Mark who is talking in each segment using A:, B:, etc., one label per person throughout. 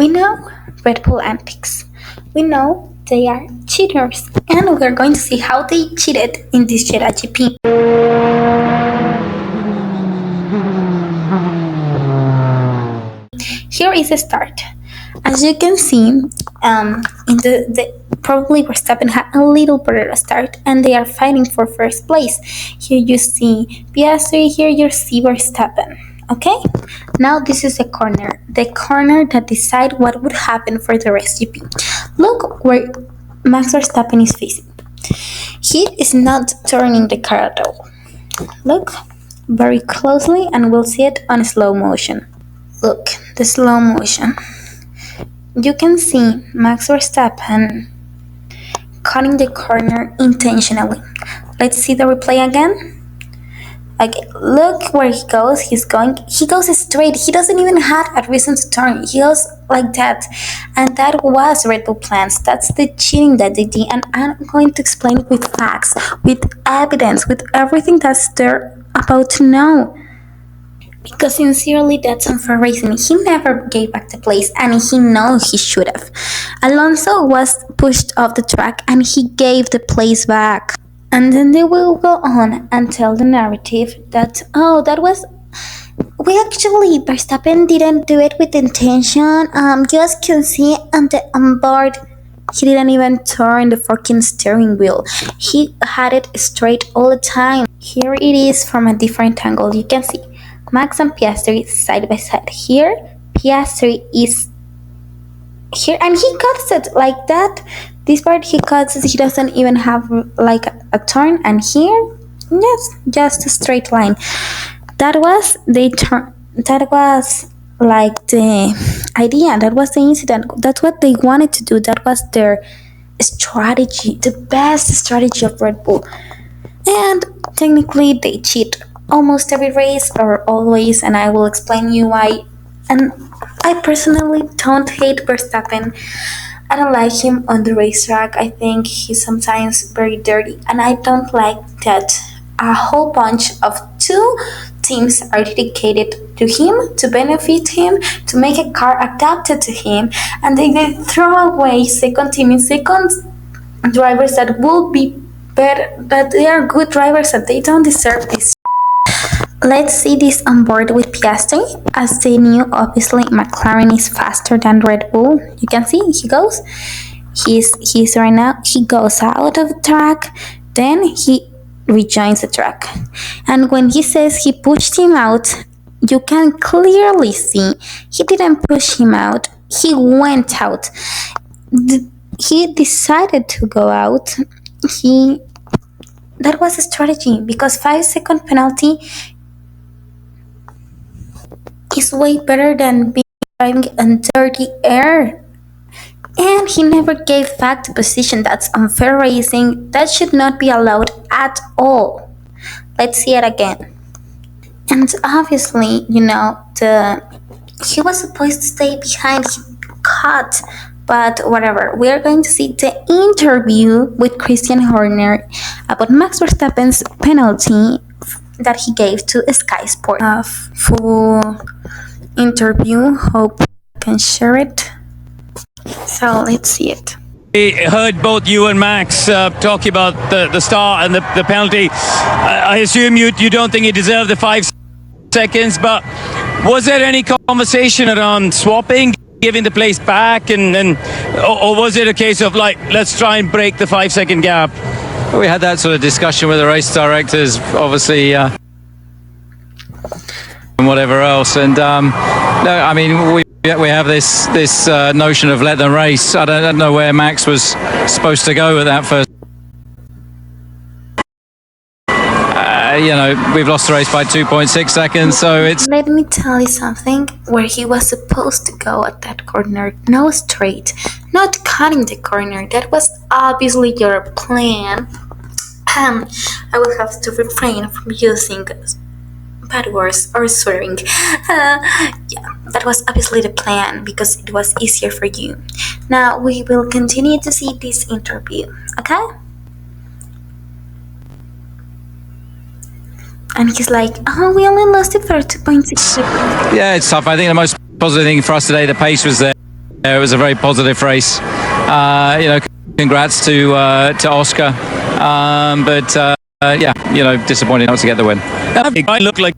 A: We know Red Bull antics. We know they are cheaters, and we're going to see how they cheated in this Jeddah GP. Here is the start. As you can see, in the probably Verstappen had a little better start, and they are fighting for first place. Here you see Piastri, here you see Verstappen. Okay, now this is the corner that decide what would happen for the race GP. Look where Max Verstappen is facing. He is not turning the car at all. Look very closely, and we'll see it on slow motion. Look, the slow motion. You can see Max Verstappen cutting the corner intentionally. Let's see the replay again. Okay, look where he goes. He goes straight. He doesn't even have a reason to turn. He goes like that. And that was Red Bull plans. That's the cheating that they did. And I'm going to explain it with facts, with evidence, with everything that's they're about to know. Because sincerely, that's unfair racing. He never gave back the place, and he knows he should have. Alonso was pushed off the track, and he gave the place back. And then they will go on and tell the narrative that, Verstappen didn't do it with intention. You guys can see on the onboard, he didn't even turn the fucking steering wheel. He had it straight all the time. Here it is from a different angle. You can see Max and Piastri side by side. Here, Piastri is here, and he cuts it like that. This part he cuts it, he doesn't even have like a turn, and here, yes, just a straight line. That was that was like the idea, that was the incident, that's what they wanted to do, that was their strategy, the best strategy of Red Bull. And technically they cheat almost every race, or always, and I will explain you why. And I personally don't hate Verstappen. I don't like him on the racetrack. I think he's sometimes very dirty, and I don't like that a whole bunch of two teams are dedicated to him, to benefit him, to make a car adapted to him, and they throw away second drivers that will be better, that they are good drivers, that they don't deserve this. Let's see this on board with Piastri. As they knew, obviously McLaren is faster than Red Bull. You can see he's right now, he goes out of the track, then he rejoins the track. And when he says he pushed him out, you can clearly see he didn't push him out, he went out. He decided to go out. That was a strategy, because 5-second penalty is way better than being driving in dirty air. And he never gave back the position. That's unfair racing. That should not be allowed at all. Let's see it again. And obviously, he was supposed to stay behind. He cut, but whatever. We are going to see the interview with Christian Horner about Max Verstappen's penalty that he gave to Sky Sport. Full interview. Hope I can share it. So let's see it.
B: We heard both you and Max talk about the start and the penalty. I assume you don't think he deserved the 5 seconds, but was there any conversation around swapping, giving the place back, or was it a case of like, let's try and break the 5-second gap?
C: We had that sort of discussion with the race directors, obviously, and whatever else. And no, I mean, we have this notion of let them race. I don't know where Max was supposed to go with that first. We've lost the race by 2.6 seconds, so it's...
A: Let me tell you something. Where he was supposed to go at that corner, no straight, not cutting the corner. That was obviously your plan. I will have to refrain from using bad words or swearing. That was obviously the plan, because it was easier for you. Now we will continue to see this interview, okay? And he's like, we only lost it for 2.6 seconds.
C: Yeah, it's tough. I think the most positive thing for us today, the pace was there. It was a very positive race. Congrats to Oscar. Disappointed not to get the win.
B: I look like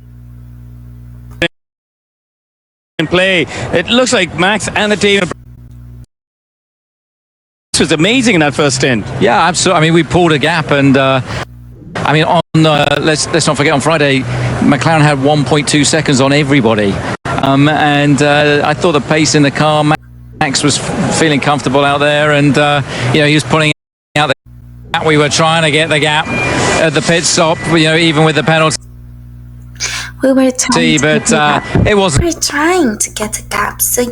B: in play. It looks like Max and the team. This was amazing in that first stint.
C: Yeah, absolutely. I mean, we pulled a gap, and let's not forget, on Friday, McLaren had 1.2 seconds on everybody, I thought the pace in the car, Max was feeling comfortable out there, and he was pulling out the gap. We were trying to get the gap at the pit stop, even with the penalty.
A: We were trying
C: it wasn't.
A: We were trying to get the gap. So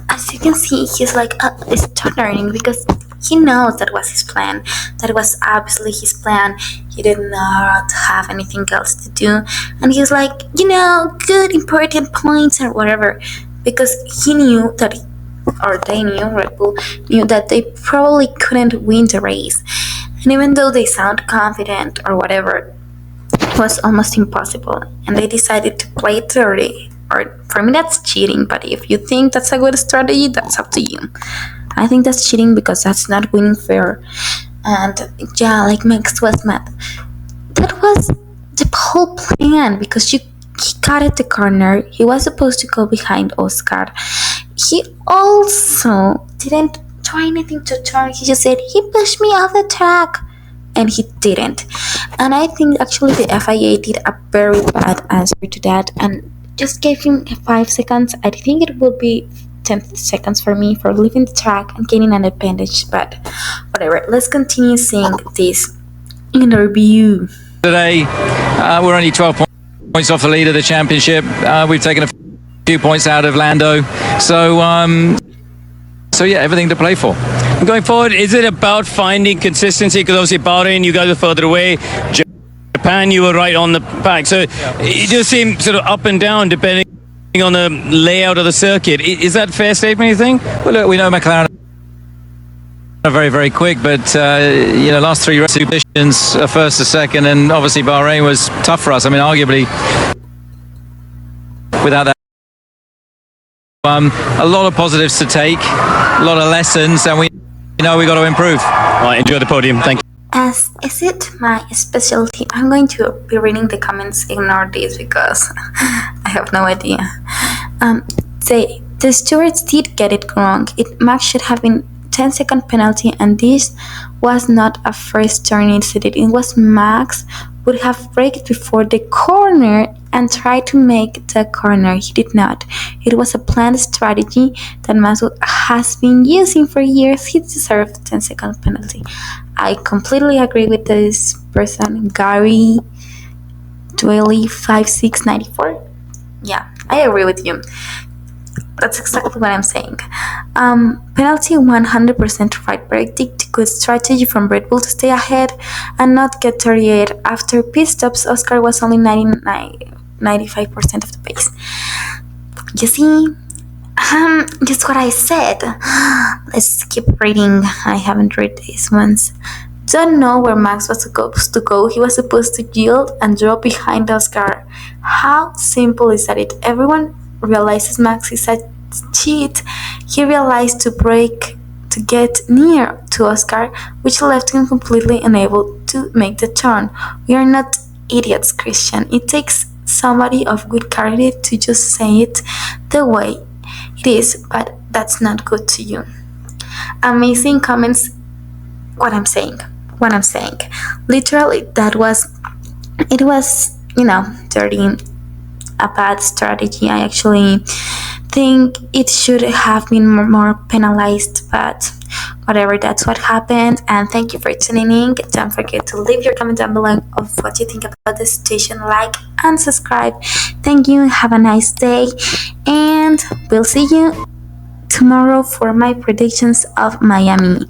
A: as you can see, he's like stuttering because he knows that was his plan. That was absolutely his plan. He did not have anything else to do, and he's like, good important points or whatever, because he knew that, or they knew, Red Bull knew that they probably couldn't win the race, and even though they sound confident or whatever, it was almost impossible, and they decided to play dirty. Or for me, that's cheating. But if you think that's a good strategy, that's up to you. I think that's cheating because that's not winning fair. And yeah, like Max was mad. That was the whole plan, because he cut at the corner. He was supposed to go behind Oscar. He also didn't try anything to turn. He just said, he pushed me off the track. And he didn't. And I think actually the FIA did a very bad answer to that and just gave him 5 seconds. I think it would be 10 seconds for me for leaving the track and gaining an advantage, but whatever. Let's continue seeing this interview.
C: Today, we're only 12 points off the lead of the championship. We've taken a few points out of Lando. So yeah, everything to play for.
B: Going forward, is it about finding consistency? Because obviously Bahrain, you guys are further away. Japan, you were right on the back. So it does seem sort of up and down depending on the layout of the circuit. Is that a fair statement, you think?
C: Well, look, we know McLaren are very, very quick, but last 3 race positions, first to second, and obviously Bahrain was tough for us. I mean, arguably, without that, a lot of positives to take, a lot of lessons, and we know we got to improve.
B: All right, enjoy the podium. Thank you.
A: As is it my specialty, I'm going to be reading the comments. Ignore this because I have no idea. The stewards did get it wrong. Max should have been 10-second penalty, and this was not a first turn incident. It was Max would have braked before the corner and tried to make the corner. He did not. It was a planned strategy that Max has been using for years. He deserved the 10-second penalty. I completely agree with this person, Gary Dwelly 5694. Yeah, I agree with you. That's exactly what I'm saying. Penalty 100% right. Verdict, good strategy from Red Bull to stay ahead and not get 38. After pit stops, Oscar was only 95% of the pace. You see, just what I said. Let's keep reading. I haven't read these ones. Don't know where Max was supposed to go. He was supposed to yield and drop behind Oscar. How simple is that? Everyone realizes Max is a cheat. He realized to brake to get near to Oscar, which left him completely unable to make the turn. We are not idiots, Christian. It takes somebody of good character to just say it the way it is, but that's not good to you. Amazing comments. What I'm saying. Literally, it was dirty, a bad strategy. I actually think it should have been more penalized, but whatever, that's what happened. And thank you for tuning in. Don't forget to leave your comment down below of what you think about the situation, like and subscribe. Thank you, have a nice day, and we'll see you tomorrow for my predictions of Miami.